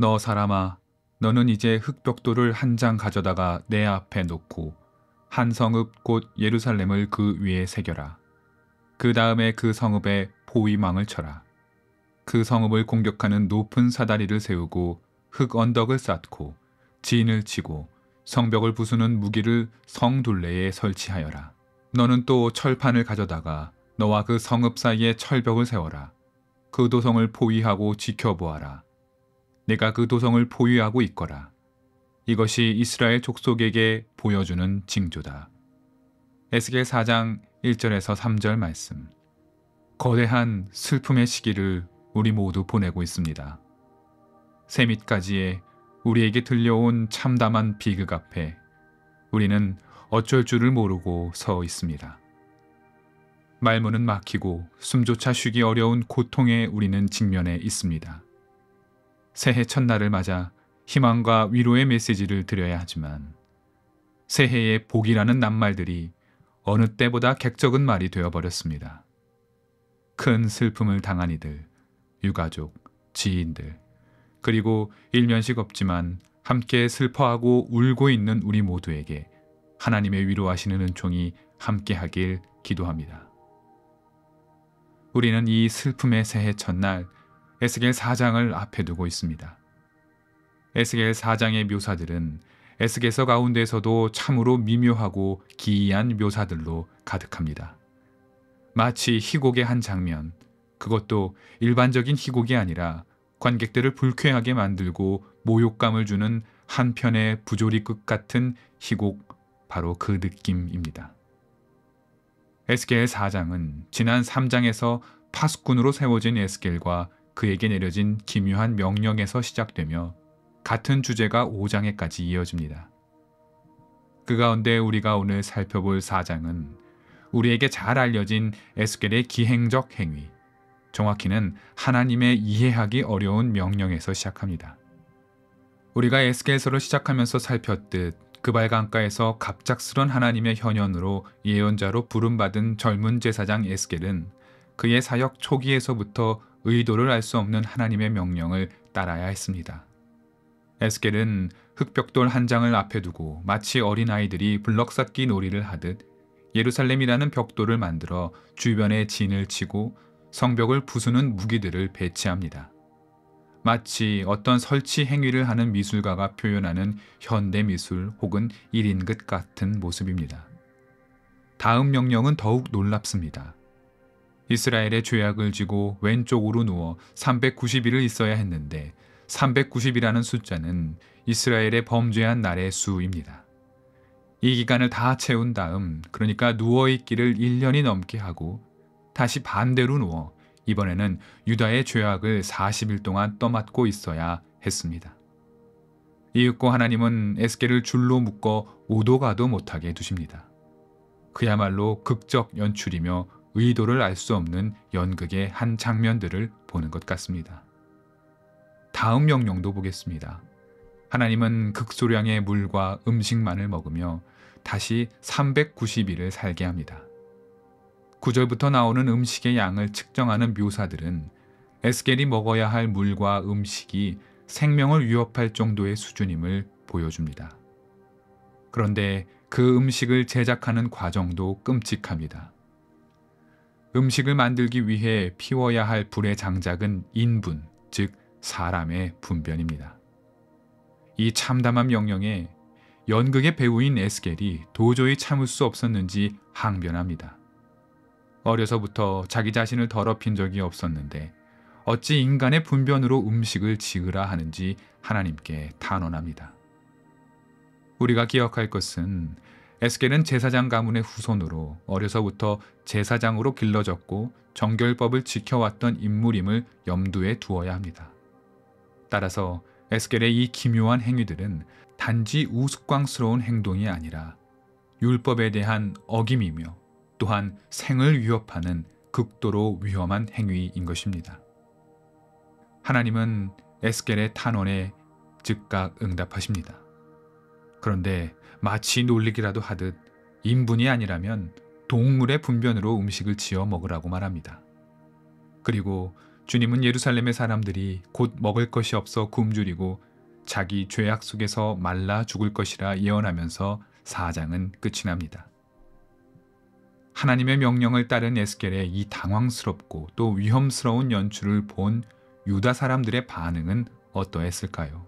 너 사람아, 너는 이제 흙벽돌을 한 장 가져다가 내 앞에 놓고 한 성읍 곧 예루살렘을 그 위에 새겨라. 그 다음에 그 성읍에 포위망을 쳐라. 그 성읍을 공격하는 높은 사다리를 세우고 흙 언덕을 쌓고 진을 치고 성벽을 부수는 무기를 성 둘레에 설치하여라. 너는 또 철판을 가져다가 너와 그 성읍 사이에 철벽을 세워라. 그 도성을 포위하고 지켜보아라. 내가 그 도성을 포위하고 있거라. 이것이 이스라엘 족속에게 보여주는 징조다. 에스겔 4장 1절에서 3절 말씀. 거대한 슬픔의 시기를 우리 모두 보내고 있습니다. 세밋까지의 우리에게 들려온 참담한 비극 앞에 우리는 어쩔 줄을 모르고 서 있습니다. 말문은 막히고 숨조차 쉬기 어려운 고통에 우리는 직면해 있습니다. 새해 첫날을 맞아 희망과 위로의 메시지를 드려야 하지만 새해의 복이라는 낱말들이 어느 때보다 객적은 말이 되어버렸습니다. 큰 슬픔을 당한 이들, 유가족, 지인들, 그리고 일면식 없지만 함께 슬퍼하고 울고 있는 우리 모두에게 하나님의 위로하시는 은총이 함께하길 기도합니다. 우리는 이 슬픔의 새해 첫날 에스겔 4장을 앞에 두고 있습니다. 에스겔 4장의 묘사들은 에스겔서 가운데서도 참으로 미묘하고 기이한 묘사들로 가득합니다. 마치 희곡의 한 장면, 그것도 일반적인 희곡이 아니라 관객들을 불쾌하게 만들고 모욕감을 주는 한 편의 부조리극 같은 희곡, 바로 그 느낌입니다. 에스겔 4장은 지난 3장에서 파수꾼으로 세워진 에스겔과 그에게 내려진 기묘한 명령에서 시작되며 같은 주제가 5장에까지 이어집니다. 그 가운데 우리가 오늘 살펴볼 4장은 우리에게 잘 알려진 에스겔의 기행적 행위, 정확히는 하나님의 이해하기 어려운 명령에서 시작합니다. 우리가 에스겔서를 시작하면서 살폈듯 그발 강가에서 갑작스런 하나님의 현현으로 예언자로 부름받은 젊은 제사장 에스겔은 그의 사역 초기에서부터 의도를 알 수 없는 하나님의 명령을 따라야 했습니다. 에스겔은 흙벽돌 한 장을 앞에 두고 마치 어린아이들이 블럭쌓기 놀이를 하듯 예루살렘이라는 벽돌을 만들어 주변에 진을 치고 성벽을 부수는 무기들을 배치합니다. 마치 어떤 설치 행위를 하는 미술가가 표현하는 현대 미술 혹은 1인극 같은 모습입니다. 다음 명령은 더욱 놀랍습니다. 이스라엘의 죄악을 지고 왼쪽으로 누워 390일을 있어야 했는데 390이라는 숫자는 이스라엘의 범죄한 날의 수입니다. 이 기간을 다 채운 다음, 그러니까 누워있기를 1년이 넘게 하고 다시 반대로 누워 이번에는 유다의 죄악을 40일 동안 떠맡고 있어야 했습니다. 이윽고 하나님은 에스겔을 줄로 묶어 오도 가도 못하게 두십니다. 그야말로 극적 연출이며 의도를 알 수 없는 연극의 한 장면들을 보는 것 같습니다. 다음 명령도 보겠습니다. 하나님은 극소량의 물과 음식만을 먹으며 다시 390일을 살게 합니다. 9절부터 나오는 음식의 양을 측정하는 묘사들은 에스겔이 먹어야 할 물과 음식이 생명을 위협할 정도의 수준임을 보여줍니다. 그런데 그 음식을 제작하는 과정도 끔찍합니다. 음식을 만들기 위해 피워야 할 불의 장작은 인분, 즉 사람의 분변입니다. 이 참담한 명령에 연극의 배우인 에스겔이 도저히 참을 수 없었는지 항변합니다. 어려서부터 자기 자신을 더럽힌 적이 없었는데 어찌 인간의 분변으로 음식을 지으라 하는지 하나님께 탄원합니다. 우리가 기억할 것은 에스겔은 제사장 가문의 후손으로 어려서부터 제사장으로 길러졌고 정결법을 지켜왔던 인물임을 염두에 두어야 합니다. 따라서 에스겔의 이 기묘한 행위들은 단지 우스꽝스러운 행동이 아니라 율법에 대한 어김이며 또한 생을 위협하는 극도로 위험한 행위인 것입니다. 하나님은 에스겔의 탄원에 즉각 응답하십니다. 그런데 마치 놀리기라도 하듯 인분이 아니라면 동물의 분변으로 음식을 지어 먹으라고 말합니다. 그리고 주님은 예루살렘의 사람들이 곧 먹을 것이 없어 굶주리고 자기 죄악 속에서 말라 죽을 것이라 예언하면서 4장은 끝이 납니다. 하나님의 명령을 따른 에스겔의 이 당황스럽고 또 위험스러운 연출을 본 유다 사람들의 반응은 어떠했을까요?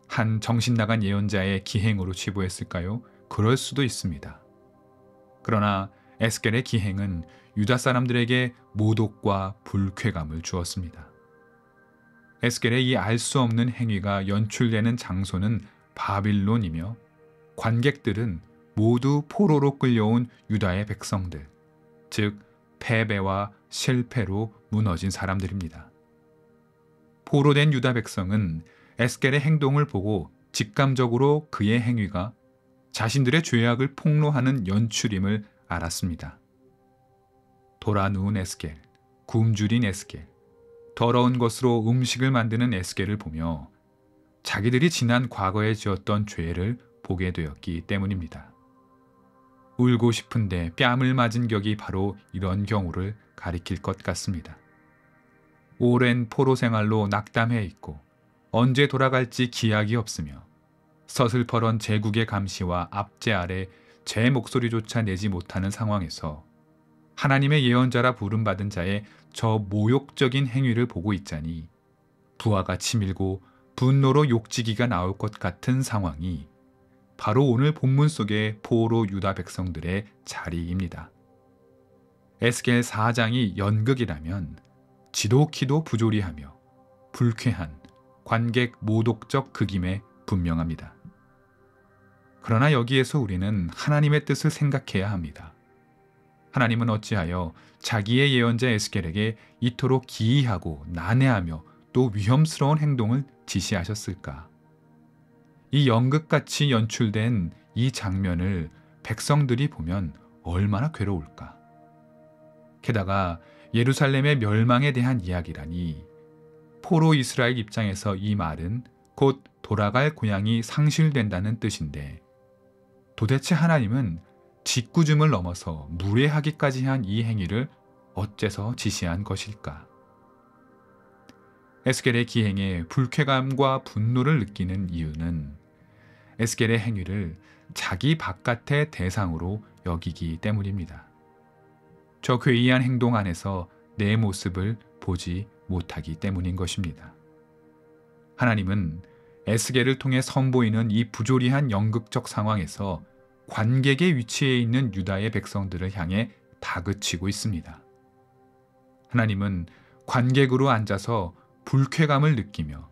한 정신나간 예언자의 기행으로 치부했을까요? 그럴 수도 있습니다. 그러나 에스겔의 기행은 유다 사람들에게 모독과 불쾌감을 주었습니다. 에스겔의 이 알 수 없는 행위가 연출되는 장소는 바빌론이며 관객들은 모두 포로로 끌려온 유다의 백성들, 즉 패배와 실패로 무너진 사람들입니다. 포로된 유다 백성은 에스겔의 행동을 보고 직감적으로 그의 행위가 자신들의 죄악을 폭로하는 연출임을 알았습니다. 돌아 누운 에스겔, 굶주린 에스겔, 더러운 것으로 음식을 만드는 에스겔을 보며 자기들이 지난 과거에 지었던 죄를 보게 되었기 때문입니다. 울고 싶은데 뺨을 맞은 격이 바로 이런 경우를 가리킬 것 같습니다. 오랜 포로 생활로 낙담해 있고 언제 돌아갈지 기약이 없으며 서슬퍼런 제국의 감시와 압제 아래 제 목소리조차 내지 못하는 상황에서 하나님의 예언자라 부름받은 자의 저 모욕적인 행위를 보고 있자니 부하가 치밀고 분노로 욕지기가 나올 것 같은 상황이 바로 오늘 본문 속의 포로 유다 백성들의 자리입니다. 에스겔 4장이 연극이라면 지독히도 부조리하며 불쾌한 관객 모독적 극임에 분명합니다. 그러나 여기에서 우리는 하나님의 뜻을 생각해야 합니다. 하나님은 어찌하여 자기의 예언자 에스겔에게 이토록 기이하고 난해하며 또 위험스러운 행동을 지시하셨을까? 이 연극같이 연출된 이 장면을 백성들이 보면 얼마나 괴로울까? 게다가 예루살렘의 멸망에 대한 이야기라니 포로 이스라엘 입장에서 이 말은 곧 돌아갈 고향이 상실된다는 뜻인데 도대체 하나님은 짓궂음을 넘어서 무례하기까지 한 이 행위를 어째서 지시한 것일까? 에스겔의 기행에 불쾌감과 분노를 느끼는 이유는 에스겔의 행위를 자기 바깥의 대상으로 여기기 때문입니다. 저 괴이한 행동 안에서 내 모습을 보지 못하기 때문인 것입니다. 하나님은 에스겔을 통해 선보이는 이 부조리한 연극적 상황에서 관객의 위치에 있는 유다의 백성들을 향해 다그치고 있습니다. 하나님은 관객으로 앉아서 불쾌감을 느끼며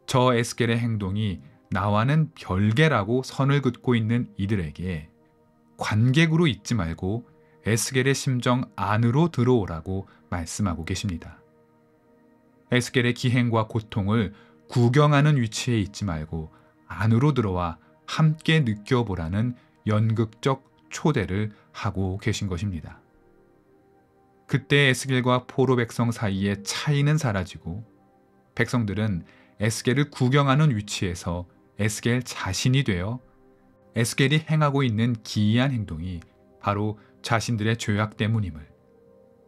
저 에스겔의 행동이 나와는 별개라고 선을 긋고 있는 이들에게 관객으로 있지 말고 에스겔의 심정 안으로 들어오라고 말씀하고 계십니다. 에스겔의 기행과 고통을 구경하는 위치에 있지 말고 안으로 들어와 함께 느껴보라는 연극적 초대를 하고 계신 것입니다. 그때 에스겔과 포로 백성 사이의 차이는 사라지고 백성들은 에스겔을 구경하는 위치에서 에스겔 자신이 되어 에스겔이 행하고 있는 기이한 행동이 바로 자신들의 죄악 때문임을,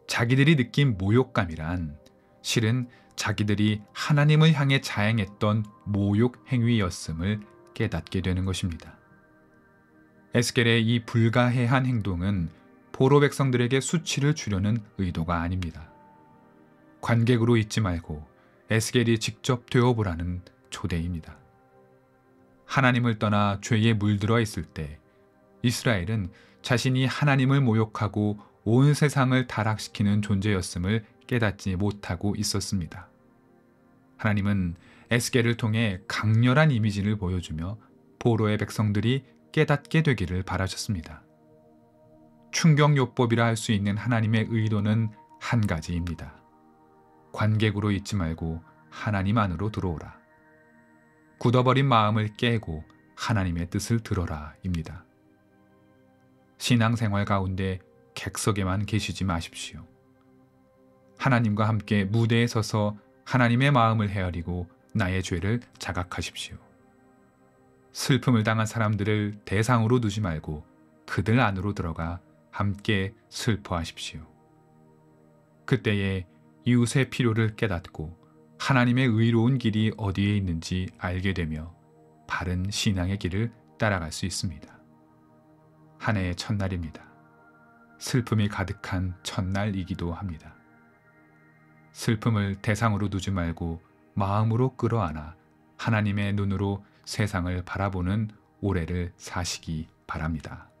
자기들이 느낀 모욕감이란 실은 자기들이 하나님을 향해 자행했던 모욕 행위였음을 깨닫게 되는 것입니다. 에스겔의 이 불가해한 행동은 포로 백성들에게 수치를 주려는 의도가 아닙니다. 관객으로 있지 말고 에스겔이 직접 되어보라는 초대입니다. 하나님을 떠나 죄에 물들어 있을 때 이스라엘은 자신이 하나님을 모욕하고 온 세상을 타락시키는 존재였음을 깨닫지 못하고 있었습니다. 하나님은 에스겔을 통해 강렬한 이미지를 보여주며 포로의 백성들이 깨닫게 되기를 바라셨습니다. 충격요법이라 할 수 있는 하나님의 의도는 한 가지입니다. 관객으로 있지 말고 하나님 안으로 들어오라. 굳어버린 마음을 깨고 하나님의 뜻을 들어라 입니다. 신앙생활 가운데 객석에만 계시지 마십시오. 하나님과 함께 무대에 서서 하나님의 마음을 헤아리고 나의 죄를 자각하십시오. 슬픔을 당한 사람들을 대상으로 두지 말고 그들 안으로 들어가 함께 슬퍼하십시오. 그때에 이웃의 필요를 깨닫고 하나님의 의로운 길이 어디에 있는지 알게 되며 바른 신앙의 길을 따라갈 수 있습니다. 한 해의 첫날입니다. 슬픔이 가득한 첫날이기도 합니다. 슬픔을 대상으로 두지 말고 마음으로 끌어안아 하나님의 눈으로 세상을 바라보는 올해를 사시기 바랍니다.